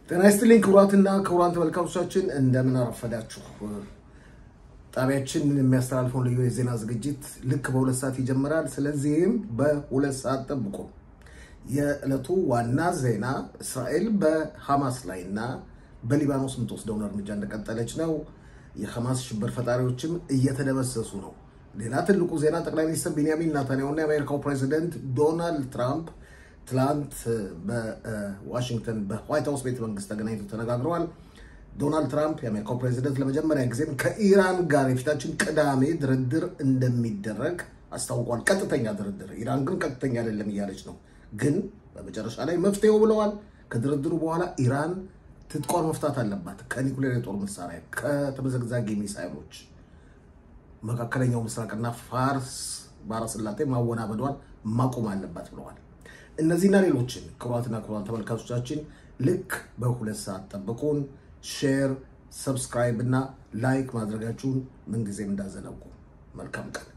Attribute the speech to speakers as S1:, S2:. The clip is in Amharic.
S1: ጤና ይስጥልኝ ክቡራትና ክቡራን ተመልካቾቻችን እንደምን አረፈዳችሁ። ጣቢያችን የሚያስተላልፈው ልዩ የዜና ዝግጅት ልክ በ2 ሰዓት ይጀምራል። ስለዚህም በ2 ሰዓት ጠብቁ። የዕለቱ ዋና ዜና እስራኤል በሐማስ ላይና በሊባኖስ የምትወስደውን እርምጃ እንደቀጠለች ነው። የሐማስ ሽብር ፈጣሪዎችም እየተደመሰሱ ነው። ሌላ ትልቁ ዜና ጠቅላይ ሚኒስትር ቤንያሚን ኔታንያሁና የአሜሪካው ፕሬዝዳንት ዶናልድ ትራምፕ ትላንት በዋሽንግተን በዋይት ሃውስ ቤተ መንግስት ተገናኝተው ተነጋግረዋል። ዶናልድ ትራምፕ የአሜሪካው ፕሬዝዳንት ለመጀመሪያ ጊዜ ከኢራን ጋር የፊታችን ቅዳሜ ድርድር እንደሚደረግ አስታውቋል። ቀጥተኛ ድርድር። ኢራን ግን ቀጥተኛ አይደለም እያለች ነው። ግን በመጨረሻ ላይ መፍትሄው ብለዋል። ከድርድሩ በኋላ ኢራን ትጥቋን መፍታት አለባት። ከኒኩሌር የጦር መሳሪያ፣ ከተመዘግዛጊ ሚሳይሎች፣ መካከለኛው ምስራቅና ፋርስ ባህረ ሰላጤ ማወናበዷን ማቆም አለባት ብለዋል። እነዚህና ሌሎችን ክቡራትና ክቡራን ተመልካቾቻችን ልክ በ2 ሰዓት ጠብቁን። ሼር፣ ሰብስክራይብ እና ላይክ ማድረጋችሁን ምንጊዜም እንዳዘነጉ። መልካም ቀን።